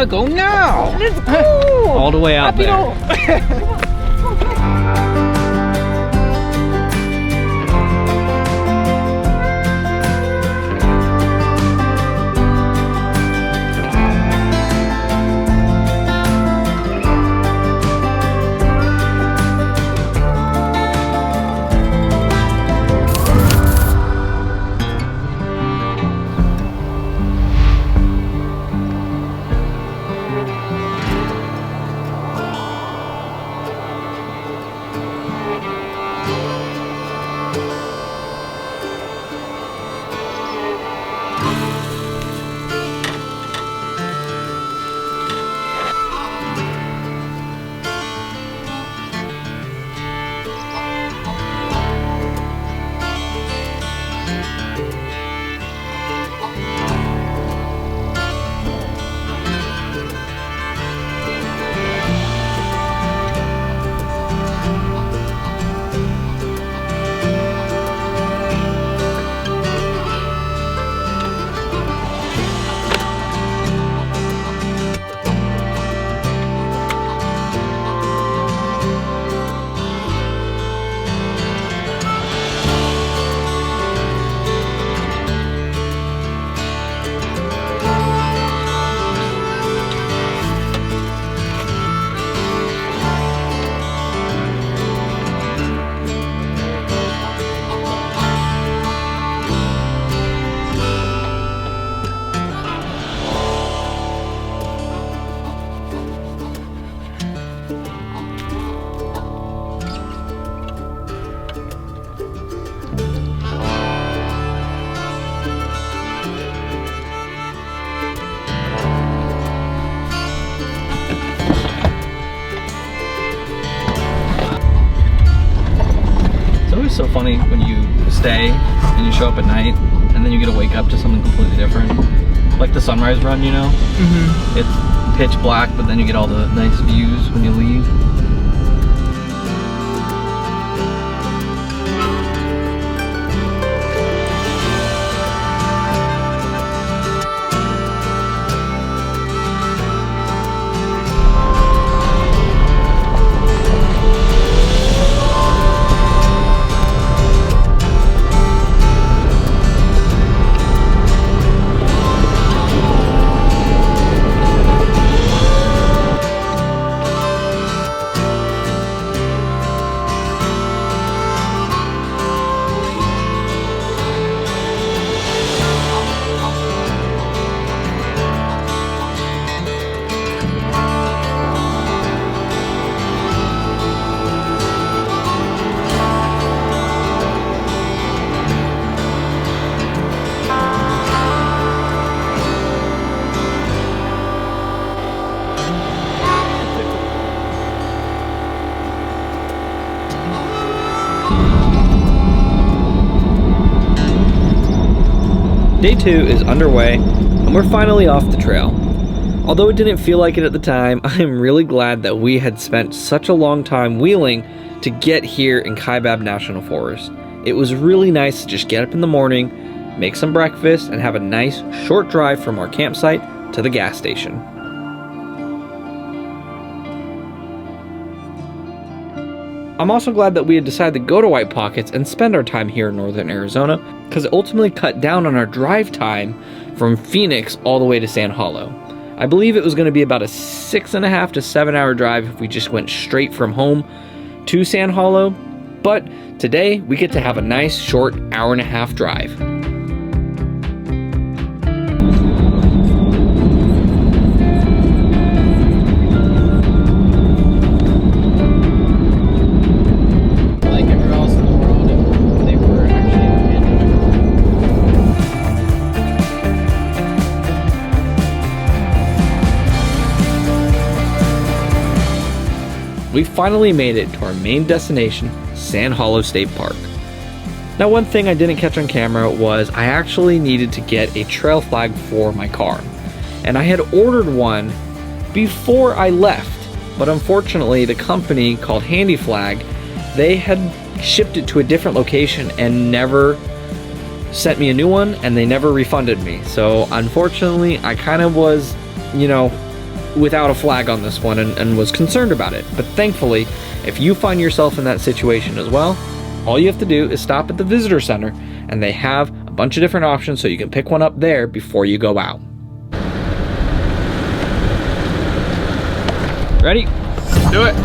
Go now. Let's go. All the way out there. So funny when you stay and you show up at night and then you get to wake up to something completely different, like the sunrise run, you know. It's pitch black, but then you get all the nice views when you leave. Day 2 is underway, and we're finally off the trail. Although it didn't feel like it at the time, I am really glad that we had spent such a long time wheeling to get here in Kaibab National Forest. It was really nice to just get up in the morning, make some breakfast, and have a nice short drive from our campsite to the gas station. I'm also glad that we had decided to go to White Pockets and spend our time here in northern Arizona, because it ultimately cut down on our drive time from Phoenix all the way to Sand Hollow. I believe it was going to be about a 6.5 to 7 hour drive if we just went straight from home to Sand Hollow, but today we get to have a nice short 1.5 hour drive. We finally made it to our main destination, Sand Hollow State Park. Now, one thing I didn't catch on camera was I actually needed to get a trail flag for my car. And I had ordered one before I left, but unfortunately the company called Handy Flag, they had shipped it to a different location and never sent me a new one, and they never refunded me. So unfortunately I kind of was, without a flag on this one and was concerned about it. But thankfully, if you find yourself in that situation as well, all you have to do is stop at the visitor center, and they have a bunch of different options so you can pick one up there before you go out. Ready? Let's do it.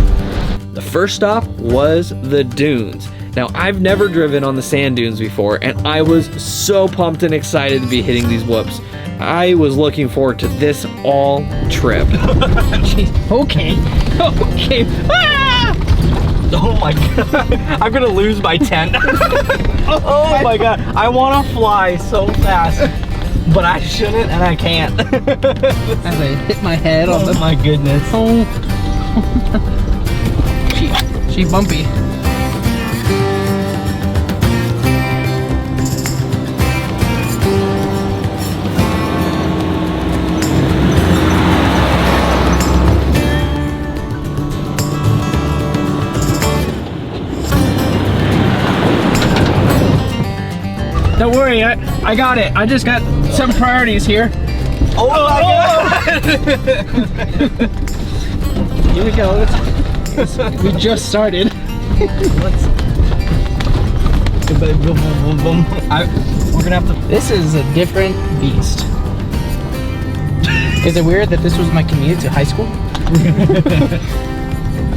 The first stop was the dunes. Now, I've never driven on the sand dunes before, and I was so pumped and excited to be hitting these whoops. I was looking forward to this all trip. Okay. Ah! Oh my god, I'm gonna lose my tent. Oh my god, I wanna fly so fast, but I shouldn't and I can't. As I hit my head on the... Oh my goodness. Oh. She bumpy. Don't worry, I got it. I just got some priorities here. Oh my god! Here we go. We just started. We're gonna have to... This is a different beast. Is it weird that this was my commute to high school?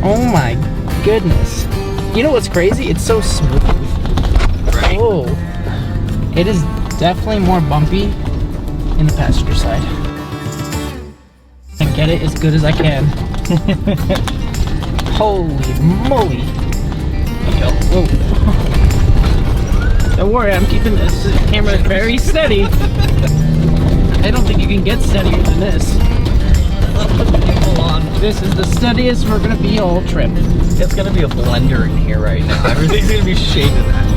Oh my goodness. You know what's crazy? It's so smooth. Right? Oh. It is definitely more bumpy in the passenger side. I get it as good as I can. Holy moly. There you go. Whoa. Don't worry, I'm keeping this camera very steady. I don't think you can get steadier than this. Hold on. This is the steadiest we're gonna be all trip. It's gonna be a blender in here right now. Everything's gonna be shaking that.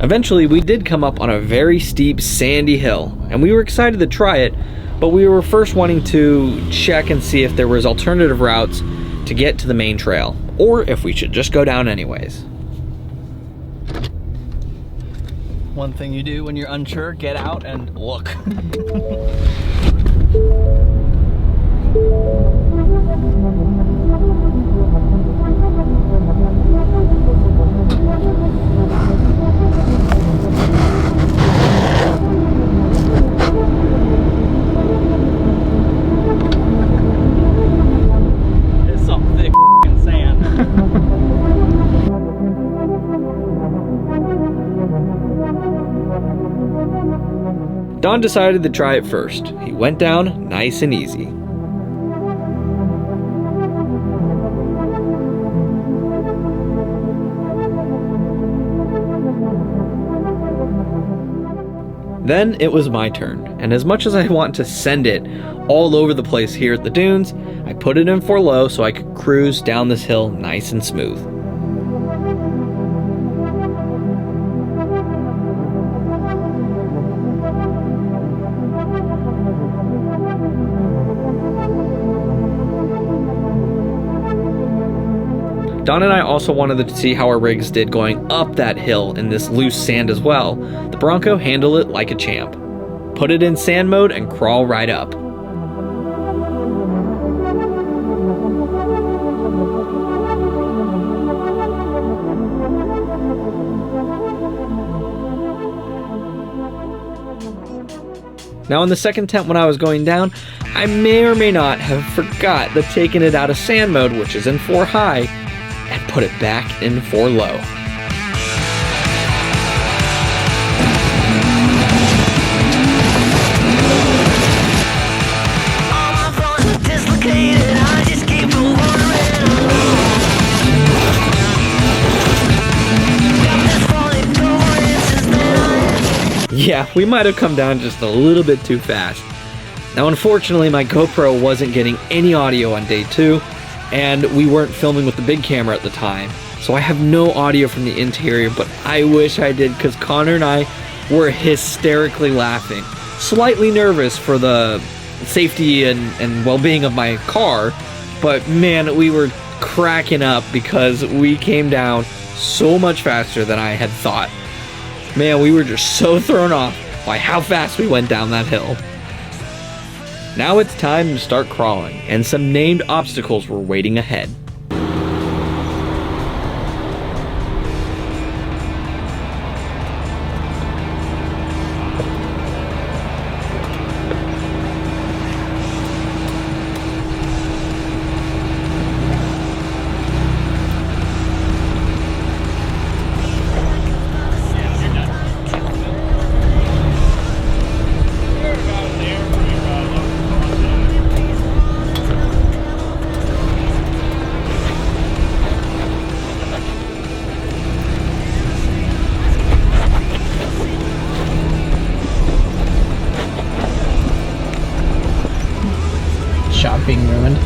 Eventually, we did come up on a very steep, sandy hill, and we were excited to try it, but we were first wanting to check and see if there was alternative routes to get to the main trail, or if we should just go down anyways. One thing you do when you're unsure, get out and look. Don decided to try it first. He went down nice and easy. Then it was my turn, and as much as I want to send it all over the place here at the dunes, I put it in for low so I could cruise down this hill nice and smooth. Don and I also wanted to see how our rigs did going up that hill in this loose sand as well. The Bronco handled it like a champ. Put it in sand mode and crawl right up. Now in the second attempt when I was going down, I may or may not have forgot that taking it out of sand mode, which is in 4 high, and put it back in 4 low. Yeah, we might have come down just a little bit too fast. Now unfortunately my GoPro wasn't getting any audio on day 2, and we weren't filming with the big camera at the time, so I have no audio from the interior, but I wish I did because Connor and I were hysterically laughing. Slightly nervous for the safety and well-being of my car, but man, we were cracking up because we came down so much faster than I had thought. Man, we were just so thrown off by how fast we went down that hill. Now it's time to start crawling, and some named obstacles were waiting ahead. Shop being ruined.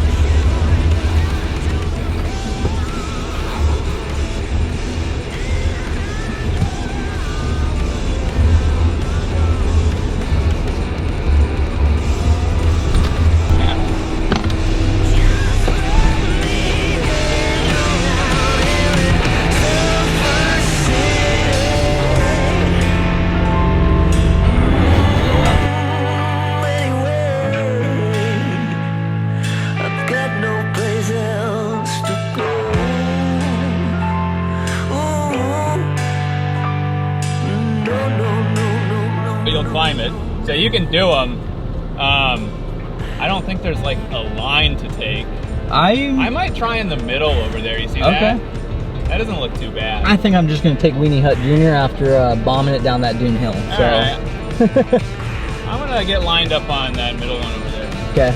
You'll climb it, so you can do them. I don't think there's like a line to take. I might try in the middle over there. You see that? That doesn't look too bad. I think I'm just gonna take Weenie Hut Jr. after bombing it down that dune hill. So. Alright. I'm gonna get lined up on that middle one over there. Okay.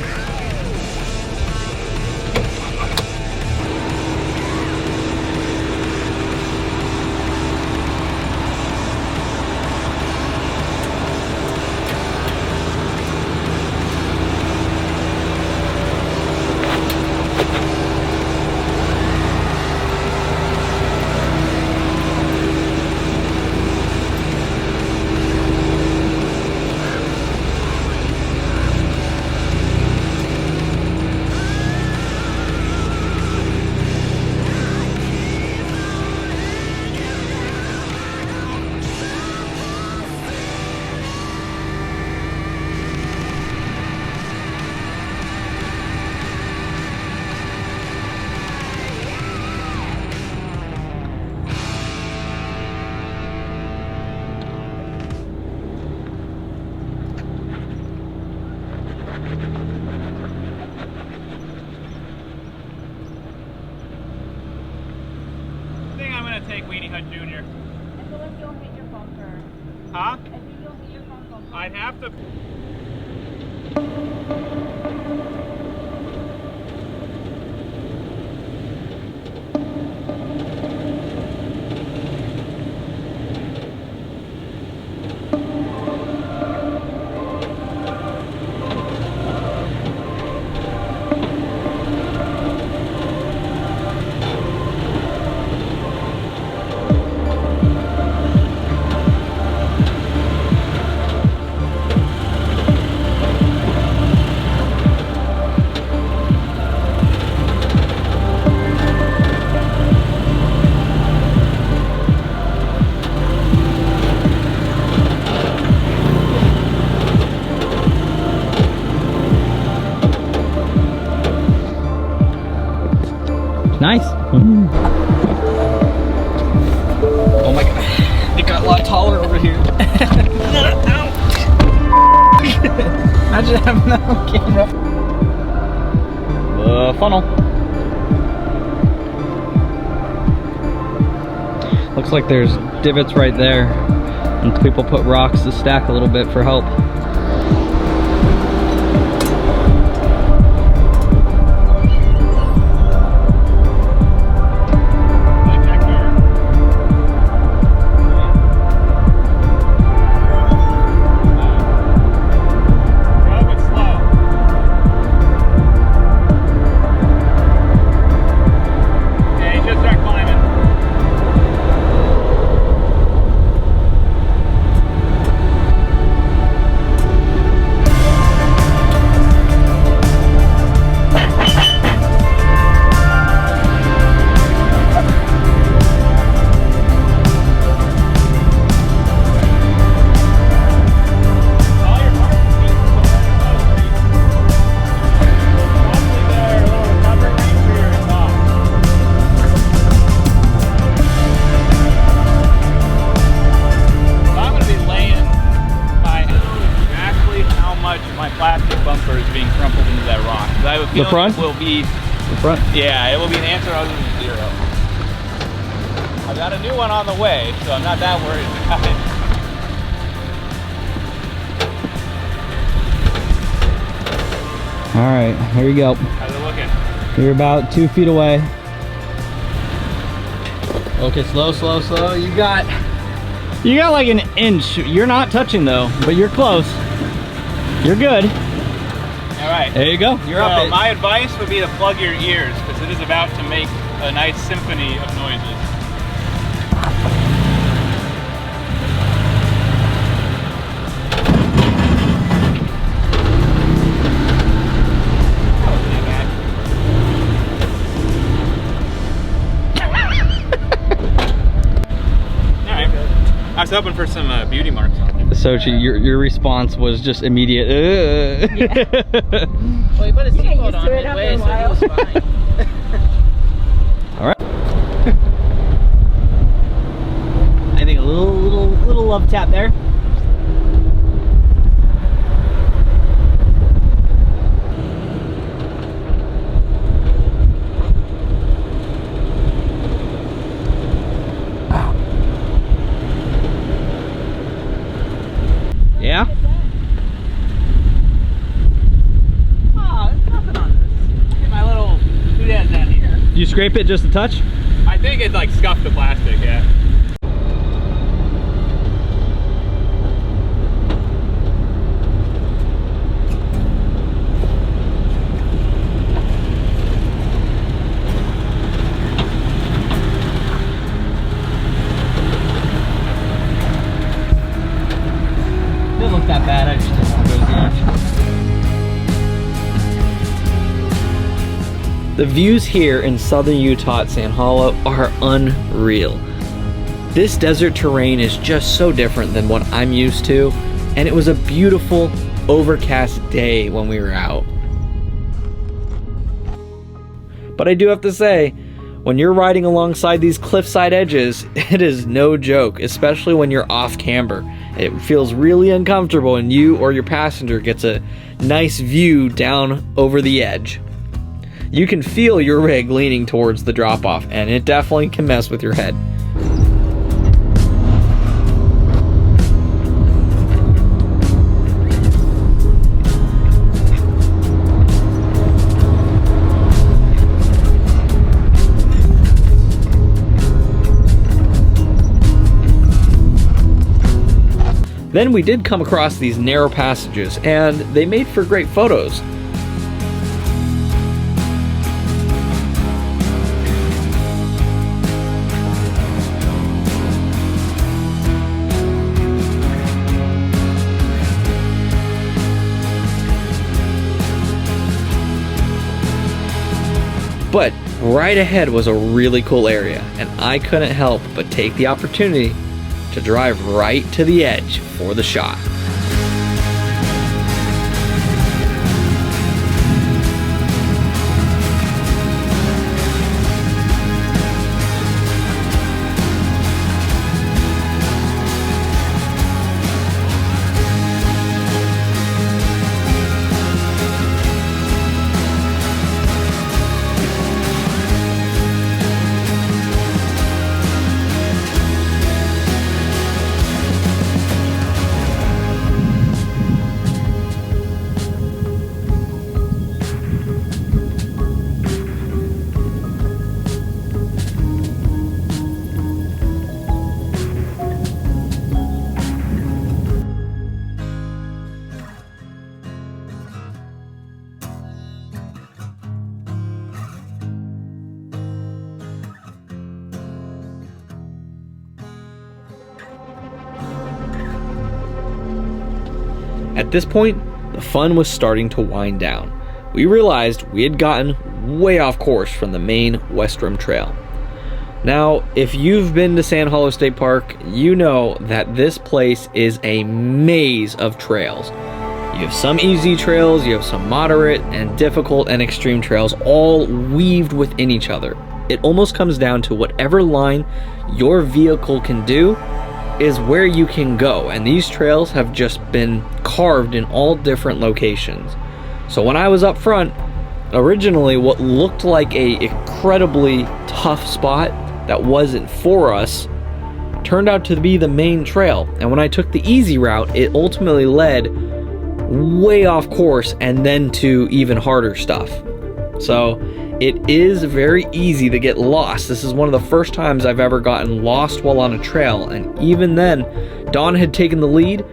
Take Weenie Hut Jr. I feel like you'll hit your bunker. Huh? I think you'll hit your bunker. I'd have to. Nice. Oh my god, it got a lot taller over here. Imagine having that on camera. The funnel. Looks like there's divots right there, and people put rocks to stack a little bit for help. feeling front? it will be, The front? yeah, it will be an answer other than 0. I've got a new one on the way, so I'm not that worried about it. All right, here you go. How's it looking? You're about 2 feet away. Okay, slow, slow, slow. You got like an inch. You're not touching though, but you're close. You're good. All right. There you go. You're up it. My advice would be to plug your ears, because it is about to make a nice symphony of noises. I was hoping for some beauty marks on it. So your response was just immediate. Yeah. Well, you put a seatbelt on midway, so he was fine. All right. I think a little love tap there. Yeah? Oh, there's nothing on this. Get my little doodad down here. You scrape it just a touch? I think it like scuffed the plastic, yeah. Didn't look that bad. I just didn't want to go to the edge. The views here in southern Utah at Sand Hollow are unreal. This desert terrain is just so different than what I'm used to, and it was a beautiful, overcast day when we were out. But I do have to say, when you're riding alongside these cliffside edges, it is no joke, especially when you're off camber. It feels really uncomfortable and you or your passenger gets a nice view down over the edge. You can feel your rig leaning towards the drop-off, and it definitely can mess with your head. Then we did come across these narrow passages, and they made for great photos. But right ahead was a really cool area, and I couldn't help but take the opportunity to drive right to the edge for the shot. At this point, the fun was starting to wind down. We realized we had gotten way off course from the main West Rim Trail. Now, if you've been to Sand Hollow State Park, you know that this place is a maze of trails. You have some easy trails, you have some moderate and difficult and extreme trails, all weaved within each other. It almost comes down to whatever line your vehicle can do is where you can go, and these trails have just been carved in all different locations. So when I was up front, Originally, what looked like a incredibly tough spot that wasn't for us turned out to be the main trail. And when I took the easy route, it ultimately led way off course and then to even harder stuff. So it is very easy to get lost. This is one of the first times I've ever gotten lost while on a trail, and even then, Don had taken the lead,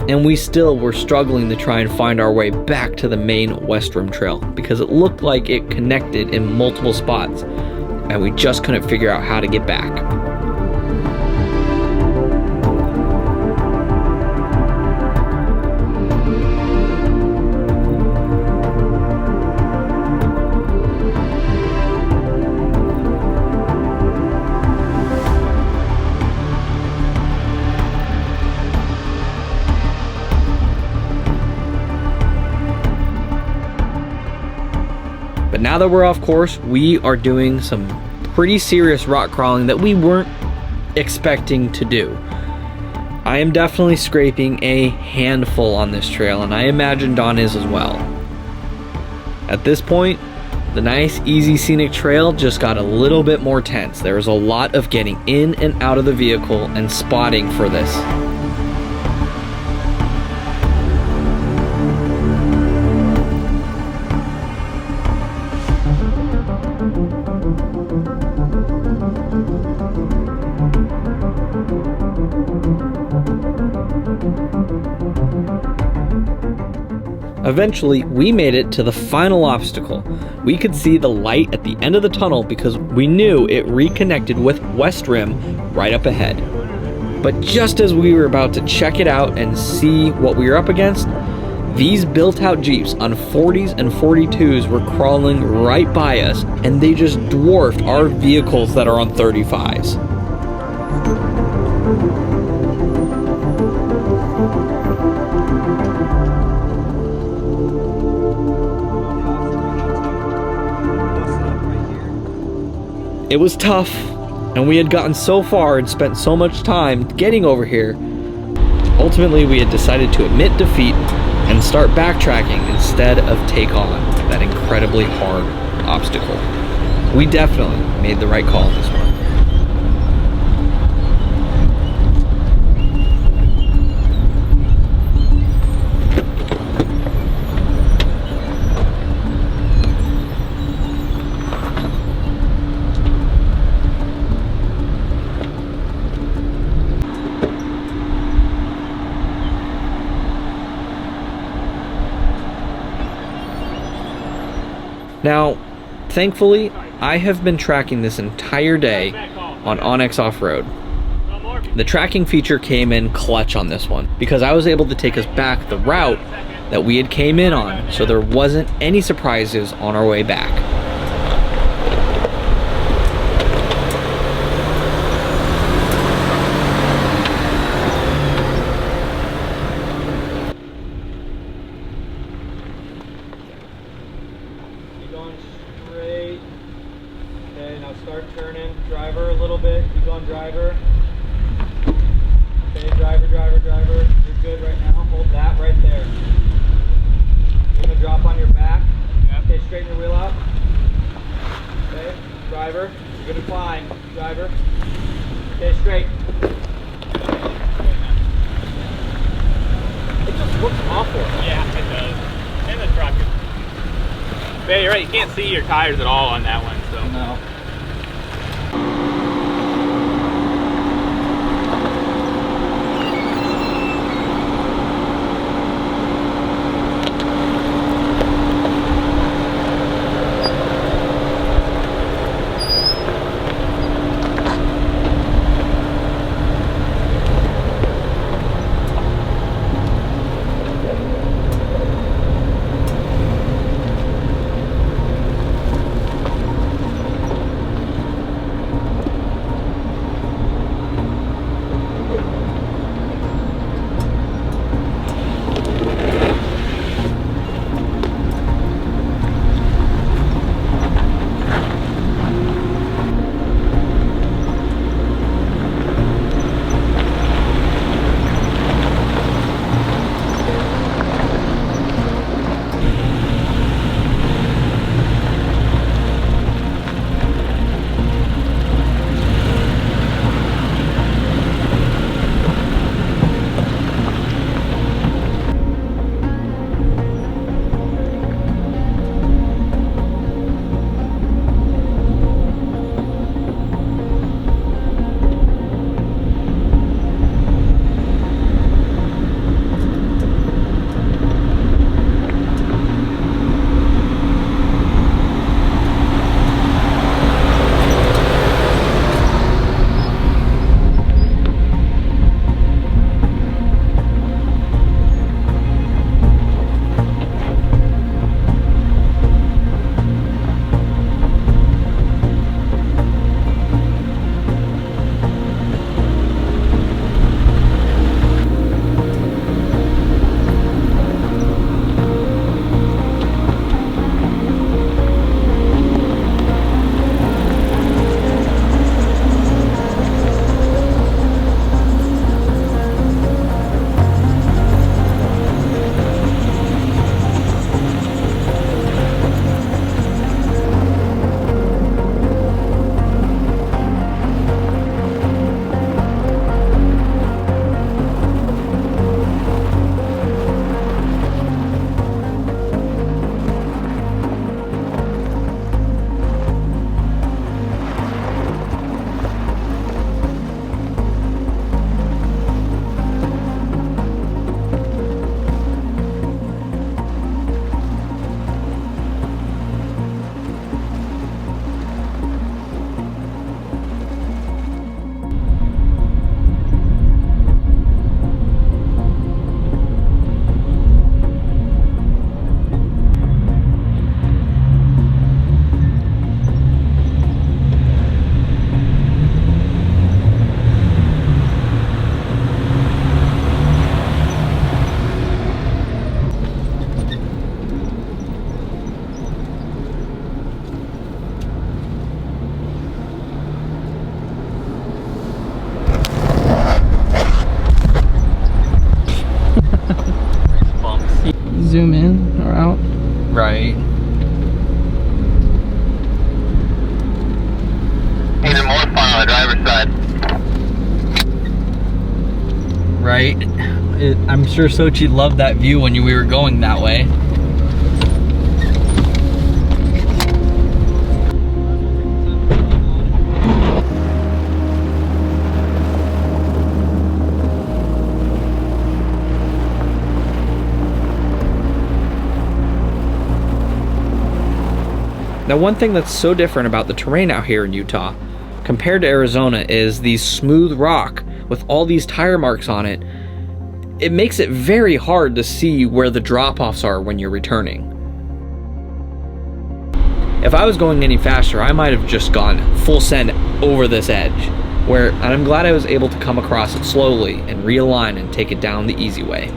and we still were struggling to try and find our way back to the main West Rim Trail because it looked like it connected in multiple spots, and we just couldn't figure out how to get back. But now that we're off course, we are doing some pretty serious rock crawling that we weren't expecting to do. I am definitely scraping a handful on this trail, and I imagine Don is as well. At this point, the nice, easy, scenic trail just got a little bit more tense. There was a lot of getting in and out of the vehicle and spotting for this. Eventually, we made it to the final obstacle. We could see the light at the end of the tunnel because we knew it reconnected with West Rim right up ahead. But just as we were about to check it out and see what we were up against, these built-out Jeeps on 40s and 42s were crawling right by us, and they just dwarfed our vehicles that are on 35s. It was tough, and we had gotten so far and spent so much time getting over here. Ultimately, we had decided to admit defeat and start backtracking instead of take on that incredibly hard obstacle. We definitely made the right call on this one. Now, thankfully, I have been tracking this entire day on Onyx Off-Road. The tracking feature came in clutch on this one because I was able to take us back the route that we had came in on, so there wasn't any surprises on our way back. Going straight. Okay, now start turning. Driver a little bit. Keep going, driver. Okay, driver, driver, driver. You're good right now. Hold that right there. You're gonna drop on your back. Yep. Okay, straighten your wheel out. Okay, driver. You're gonna climb. Driver. Okay, straight. It just looks awful. Yeah, it does. And the truck is. Yeah, you're right. You can't see your tires at all on that one, so. No. zoom in or out. Right. Even more fun on the driver's side. Right. I'm sure Sochi loved that view when we were going that way. Now, one thing that's so different about the terrain out here in Utah compared to Arizona is the smooth rock with all these tire marks on it. It makes it very hard to see where the drop-offs are when you're returning. If I was going any faster, I might have just gone full send over this edge, and I'm glad I was able to come across it slowly and realign and take it down the easy way.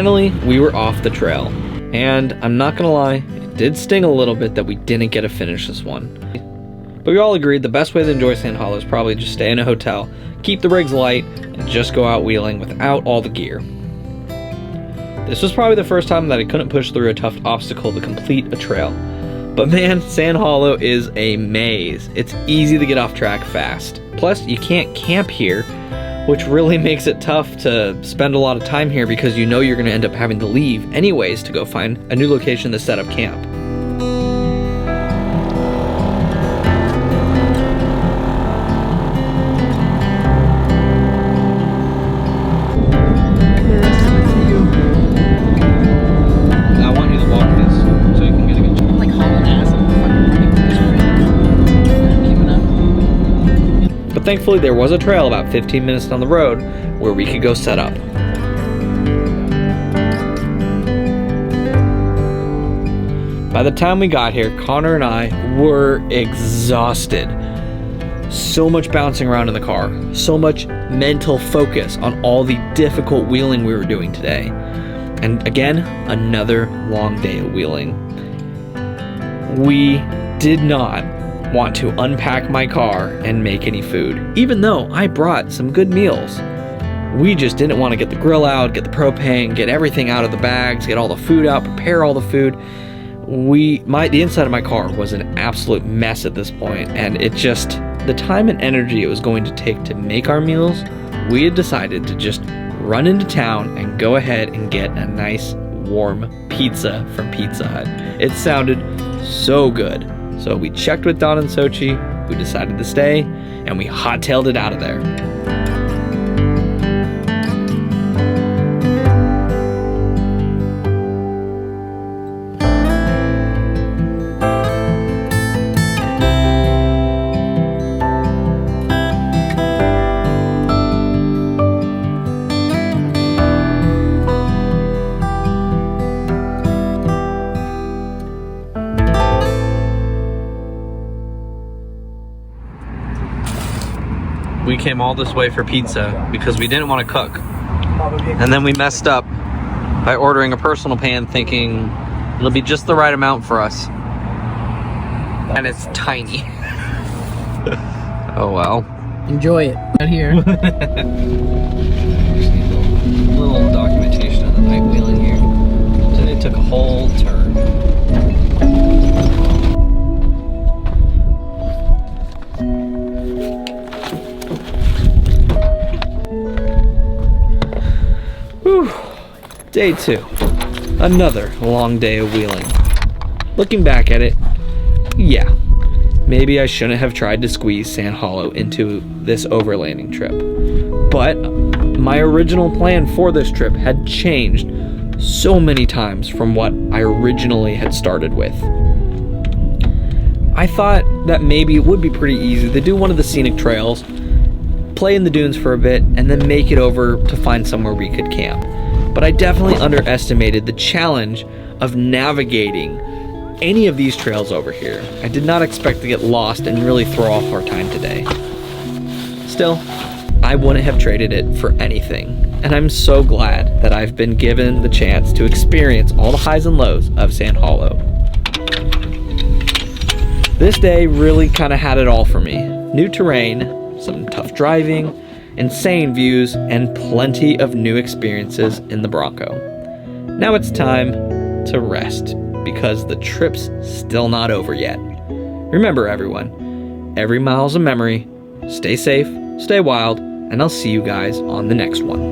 Finally, we were off the trail. And I'm not gonna lie, it did sting a little bit that we didn't get to finish this one. But we all agreed the best way to enjoy Sand Hollow is probably just stay in a hotel, keep the rigs light, and just go out wheeling without all the gear. This was probably the first time that I couldn't push through a tough obstacle to complete a trail. But man, Sand Hollow is a maze. It's easy to get off track fast. Plus, you can't camp here, which really makes it tough to spend a lot of time here because you know you're going to end up having to leave anyways to go find a new location to set up camp. I want you to walk this so you can get a good shot. I'm like hauling ass. I'm fucking running this way. Keeping up. But thankfully there was a trail about 15 minutes down the road where we could go set up. By the time we got here, Connor and I were exhausted. So much bouncing around in the car, so much mental focus on all the difficult wheeling we were doing today. And again, another long day of wheeling. We did not want to unpack my car and make any food, even though I brought some good meals. We just didn't want to get the grill out, get the propane, get everything out of the bags, get all the food out, prepare all the food. The inside of my car was an absolute mess at this point, and it just, the time and energy it was going to take to make our meals, we had decided to just run into town and go ahead and get a nice warm pizza from Pizza Hut. It sounded so good. So we checked with Don and Sochi, we decided to stay, and we hot-tailed it out of there. We came all this way for pizza because we didn't want to cook. And then we messed up by ordering a personal pan thinking it'll be just the right amount for us. And it's tiny. Oh well. Enjoy it. Out here. Just need a little documentation of the night wheeling here. Today took a whole turn. Whew. Day 2. Another long day of wheeling. Looking back at it, yeah, maybe I shouldn't have tried to squeeze Sand Hollow into this overlanding trip. But my original plan for this trip had changed so many times from what I originally had started with. I thought that maybe it would be pretty easy to do one of the scenic trails, play in the dunes for a bit, and then make it over to find somewhere we could camp. But I definitely underestimated the challenge of navigating any of these trails over here. I did not expect to get lost and really throw off our time today. Still, I wouldn't have traded it for anything, and I'm so glad that I've been given the chance to experience all the highs and lows of Sand Hollow. This day really kind of had it all for me. New terrain, some tough driving, insane views, and plenty of new experiences in the Bronco. Now it's time to rest, because the trip's still not over yet. Remember everyone, every mile's a memory. Stay safe, stay wild, and I'll see you guys on the next one.